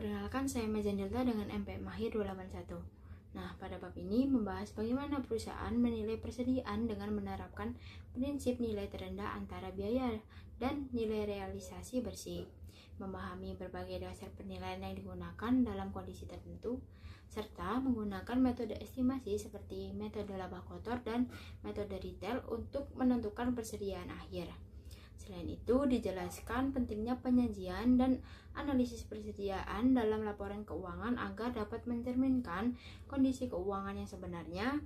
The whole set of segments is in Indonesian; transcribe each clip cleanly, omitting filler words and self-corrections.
Perkenalkan, saya Majan Delta dengan MPM Mahir 281. Nah, pada bab ini membahas bagaimana perusahaan menilai persediaan dengan menerapkan prinsip nilai terendah antara biaya dan nilai realisasi bersih, memahami berbagai dasar penilaian yang digunakan dalam kondisi tertentu, serta menggunakan metode estimasi seperti metode laba kotor dan metode retail untuk menentukan persediaan akhir. Selain itu, dijelaskan pentingnya penyajian dan analisis persediaan dalam laporan keuangan agar dapat mencerminkan kondisi keuangan yang sebenarnya,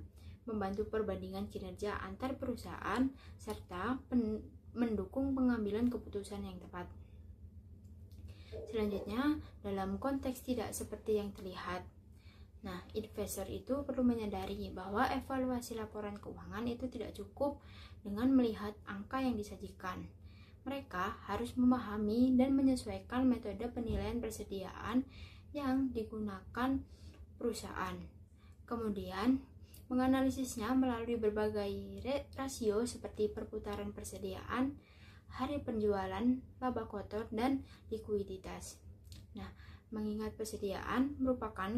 membantu perbandingan kinerja antar perusahaan, serta mendukung pengambilan keputusan yang tepat. Selanjutnya, dalam konteks tidak seperti yang terlihat. Nah, investor itu perlu menyadari bahwa evaluasi laporan keuangan itu tidak cukup dengan melihat angka yang disajikan. Mereka harus memahami dan menyesuaikan metode penilaian persediaan yang digunakan perusahaan. Kemudian, menganalisisnya melalui berbagai rasio seperti perputaran persediaan, hari penjualan, laba kotor, dan likuiditas. Nah, mengingat persediaan merupakan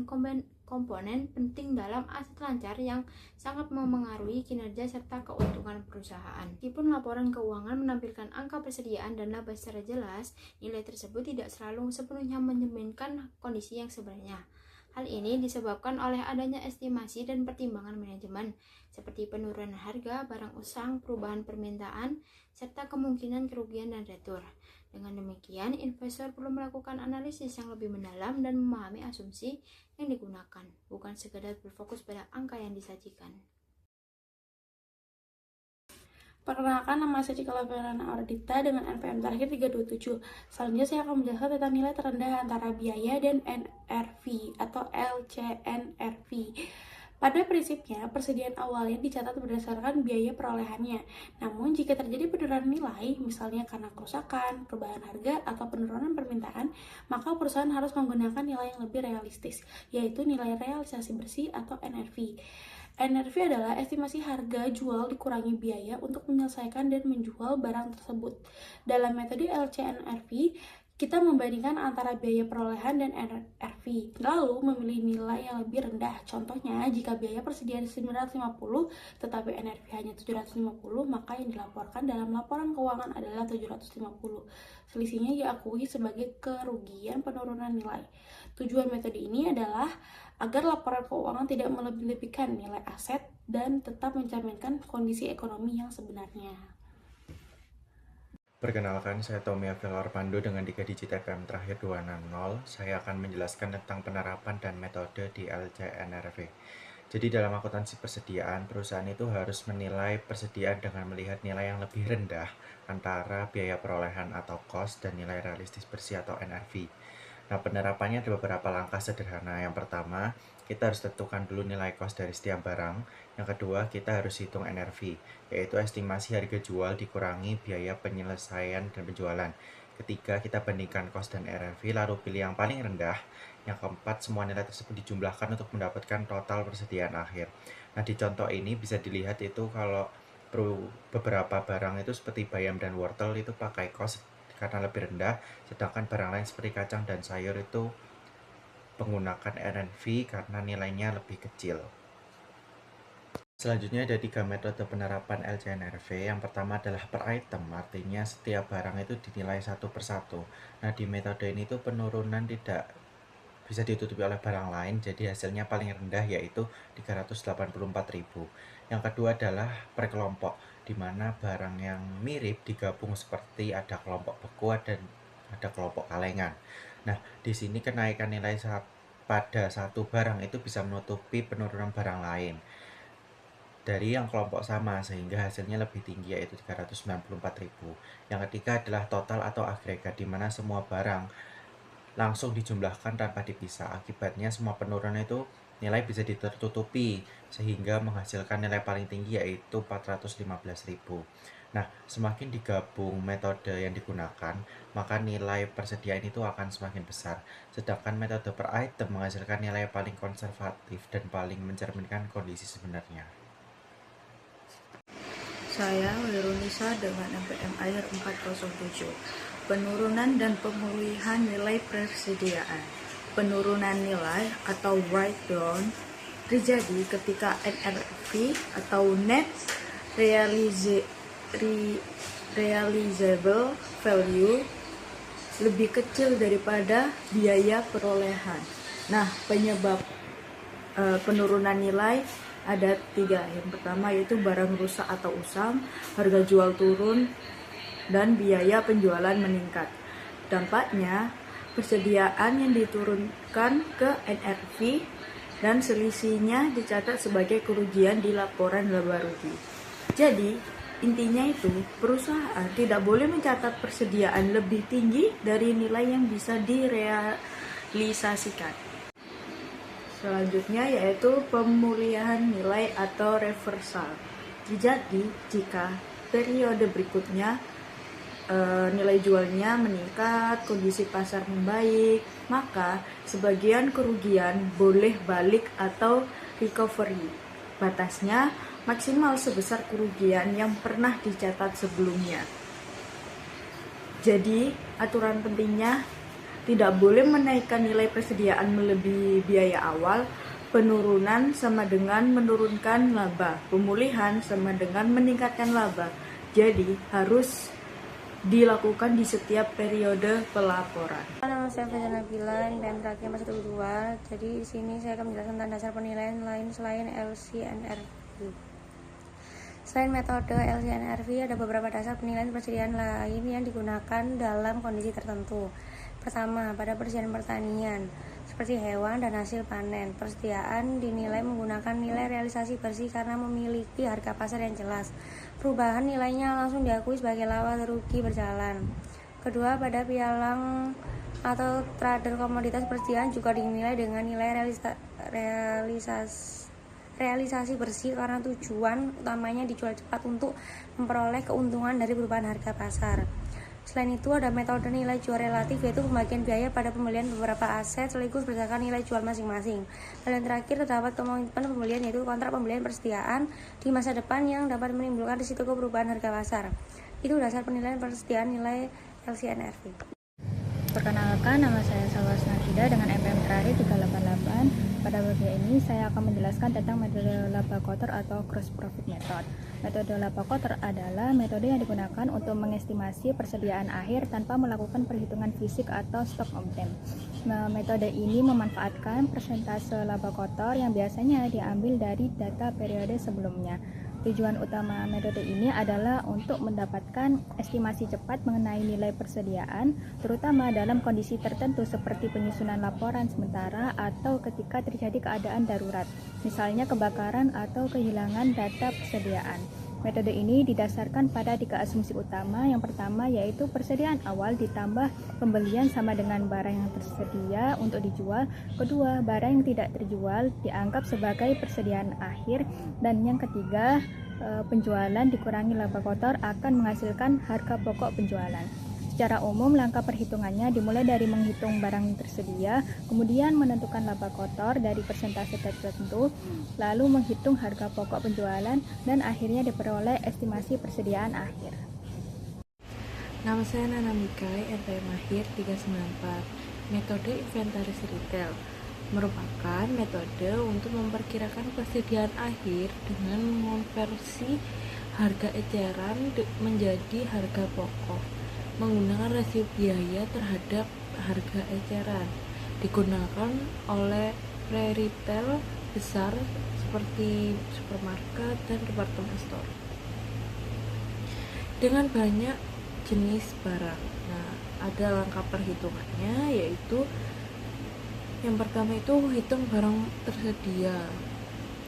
komponen penting dalam aset lancar yang sangat memengaruhi kinerja serta keuntungan perusahaan. Meskipun laporan keuangan menampilkan angka persediaan dan laba secara jelas, nilai tersebut tidak selalu sepenuhnya mencerminkan kondisi yang sebenarnya. Hal ini disebabkan oleh adanya estimasi dan pertimbangan manajemen, seperti penurunan harga, barang usang, perubahan permintaan, serta kemungkinan kerugian dan retur. Dengan demikian, investor perlu melakukan analisis yang lebih mendalam dan memahami asumsi yang digunakan, bukan sekedar berfokus pada angka yang disajikan. Perkenalkan, nama saya Cika Laverana Ardita dengan NPM terakhir 327. Selanjutnya saya akan menjelaskan tentang nilai terendah antara biaya dan NRV atau LCNRV. Pada prinsipnya, persediaan awalnya dicatat berdasarkan biaya perolehannya. Namun, jika terjadi penurunan nilai, misalnya karena kerusakan, perubahan harga, atau penurunan permintaan, maka perusahaan harus menggunakan nilai yang lebih realistis, yaitu nilai realisasi bersih atau NRV. NRV adalah estimasi harga jual dikurangi biaya untuk menyelesaikan dan menjual barang tersebut. Dalam metode LCNRV, kita membandingkan antara biaya perolehan dan NRV, lalu memilih nilai yang lebih rendah. Contohnya, jika biaya persediaan 950 tetapi NRV hanya 750, maka yang dilaporkan dalam laporan keuangan adalah 750. Selisihnya diakui sebagai kerugian penurunan nilai. Tujuan metode ini adalah agar laporan keuangan tidak melebih-lebihkan nilai aset dan tetap mencerminkan kondisi ekonomi yang sebenarnya. Perkenalkan, saya Tommy Afel Arpando dengan 3 digit FPM terakhir 260. Saya akan menjelaskan tentang penerapan dan metode di LCNRV. Jadi dalam akuntansi persediaan, perusahaan itu harus menilai persediaan dengan melihat nilai yang lebih rendah antara biaya perolehan atau cost dan nilai realistis bersih atau NRV. Nah, penerapannya ada beberapa langkah sederhana. Yang pertama, kita harus tentukan dulu nilai cost dari setiap barang. Yang kedua, kita harus hitung NRV, yaitu estimasi harga jual dikurangi biaya penyelesaian dan penjualan. Ketiga, kita bandingkan cost dan NRV, lalu pilih yang paling rendah. Yang keempat, semua nilai tersebut dijumlahkan untuk mendapatkan total persediaan akhir. Nah, di contoh ini bisa dilihat itu kalau beberapa barang itu seperti bayam dan wortel itu pakai cost karena lebih rendah, sedangkan barang lain seperti kacang dan sayur itu menggunakan NRV karena nilainya lebih kecil. Selanjutnya ada 3 metode penerapan LCNRV. Yang pertama adalah per item, artinya setiap barang itu dinilai satu persatu. Nah, di metode ini tuh penurunan tidak bisa ditutupi oleh barang lain, jadi hasilnya paling rendah yaitu 384.000. Yang kedua adalah per kelompok, di mana barang yang mirip digabung seperti ada kelompok beku dan ada kelompok kalengan. Nah, di sini kenaikan nilai pada satu barang itu bisa menutupi penurunan barang lain dari yang kelompok sama, sehingga hasilnya lebih tinggi yaitu 394.000. Yang ketiga adalah total atau agregat, di mana semua barang langsung dijumlahkan tanpa dipisah. Akibatnya semua penurunan itu nilai bisa ditutupi sehingga menghasilkan nilai paling tinggi yaitu 415.000. Nah, semakin digabung metode yang digunakan, maka nilai persediaan itu akan semakin besar. Sedangkan metode per item menghasilkan nilai paling konservatif dan paling mencerminkan kondisi sebenarnya. Saya Wirunisa dengan MPM Air 407. Penurunan dan pemulihan nilai persediaan. penurunan nilai atau write down terjadi ketika NRV atau Net Realizable Value lebih kecil daripada biaya perolehan. Nah, penyebab penurunan nilai ada 3. Yang pertama yaitu barang rusak atau usang, harga jual turun, dan biaya penjualan meningkat. Dampaknya, persediaan yang diturunkan ke NRV dan selisihnya dicatat sebagai kerugian di laporan laba rugi. Jadi, intinya itu, perusahaan tidak boleh mencatat persediaan lebih tinggi dari nilai yang bisa direalisasikan. Selanjutnya yaitu pemulihan nilai atau reversal. Jadi, jika periode berikutnya nilai jualnya meningkat, kondisi pasar membaik, maka sebagian kerugian boleh balik atau recovery. Batasnya maksimal sebesar kerugian yang pernah dicatat sebelumnya. Jadi, aturan pentingnya tidak boleh menaikkan nilai persediaan melebihi biaya awal. Penurunan sama dengan menurunkan laba. Pemulihan sama dengan meningkatkan laba. Jadi, harus dilakukan di setiap periode pelaporan. Nama saya Faizal Nabila, NPM terakhir 122. Jadi di sini saya akan menjelaskan tentang dasar penilaian lain selain LCNRV. Selain metode LCNRV, ada beberapa dasar penilaian persediaan lain yang digunakan dalam kondisi tertentu. Pertama, pada persediaan pertanian, seperti hewan dan hasil panen, persediaan dinilai menggunakan nilai realisasi bersih karena memiliki harga pasar yang jelas. Perubahan nilainya langsung diakui sebagai laba rugi berjalan. Kedua, pada pialang atau trader komoditas persediaan juga dinilai dengan nilai realisasi bersih karena tujuan utamanya dijual cepat untuk memperoleh keuntungan dari perubahan harga pasar. Selain itu, ada metode nilai jual relatif, yaitu pembagian biaya pada pembelian beberapa aset sekaligus berdasarkan nilai jual masing-masing. Dan yang terakhir, terdapat komitmen pembelian, yaitu kontrak pembelian persediaan di masa depan yang dapat menimbulkan risiko perubahan harga pasar. Itu dasar penilaian persediaan nilai LCNRV. Perkenalkan, nama saya Salwas Nafida dengan NPM terakhir 388. Pada bagian ini saya akan menjelaskan tentang metode laba kotor atau gross profit method. Metode laba kotor adalah metode yang digunakan untuk mengestimasi persediaan akhir tanpa melakukan perhitungan fisik atau stock item. Metode ini memanfaatkan persentase laba kotor yang biasanya diambil dari data periode sebelumnya. Tujuan utama metode ini adalah untuk mendapatkan estimasi cepat mengenai nilai persediaan, terutama dalam kondisi tertentu seperti penyusunan laporan sementara atau ketika terjadi keadaan darurat, misalnya kebakaran atau kehilangan data persediaan. Metode ini didasarkan pada 3 asumsi utama. Yang pertama yaitu persediaan awal ditambah pembelian sama dengan barang yang tersedia untuk dijual. Kedua, barang yang tidak terjual dianggap sebagai persediaan akhir. Dan yang ketiga, penjualan dikurangi laba kotor akan menghasilkan harga pokok penjualan. Secara umum, langkah perhitungannya dimulai dari menghitung barang tersedia, kemudian menentukan laba kotor dari persentase tertentu, lalu menghitung harga pokok penjualan, dan akhirnya diperoleh estimasi persediaan akhir. Nama saya Nana Mikai, NPM akhir 394. Metode inventaris retail merupakan metode untuk memperkirakan persediaan akhir dengan mengonversi harga eceran menjadi harga pokok menggunakan rasio biaya terhadap harga eceran. Digunakan oleh retail besar seperti supermarket dan department store dengan banyak jenis barang. Nah, ada langkah perhitungannya, yaitu yang pertama itu hitung barang tersedia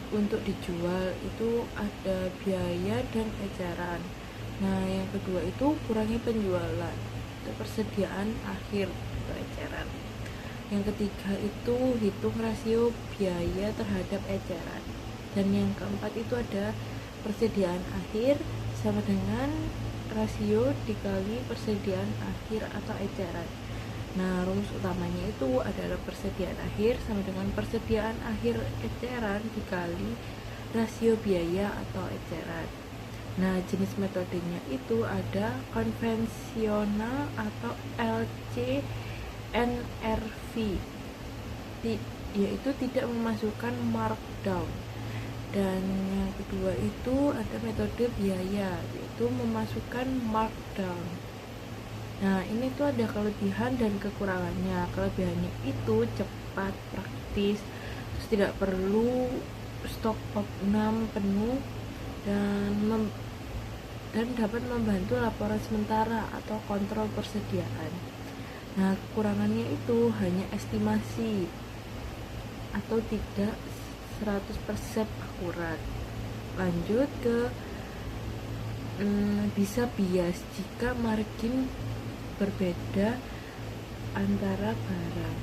untuk dijual, itu ada biaya dan eceran. Nah, yang kedua itu kurangi penjualan, itu persediaan akhir atau eceran. Yang ketiga itu hitung rasio biaya terhadap eceran. Dan yang keempat itu ada persediaan akhir sama dengan rasio dikali persediaan akhir atau eceran. Nah, rumus utamanya itu adalah persediaan akhir sama dengan persediaan akhir eceran dikali rasio biaya atau eceran. Nah, jenis metodenya itu ada konvensional atau LCNRV. yaitu tidak memasukkan markdown. Dan yang kedua itu ada metode biaya, yaitu memasukkan markdown. Nah, ini tuh ada kelebihan dan kekurangannya. Kelebihannya itu cepat, praktis, terus tidak perlu stok pop 6 penuh, dan dapat membantu laporan sementara atau kontrol persediaan. Nah, kekurangannya itu hanya estimasi atau tidak 100% akurat. Lanjut ke bisa bias jika margin berbeda antara barang.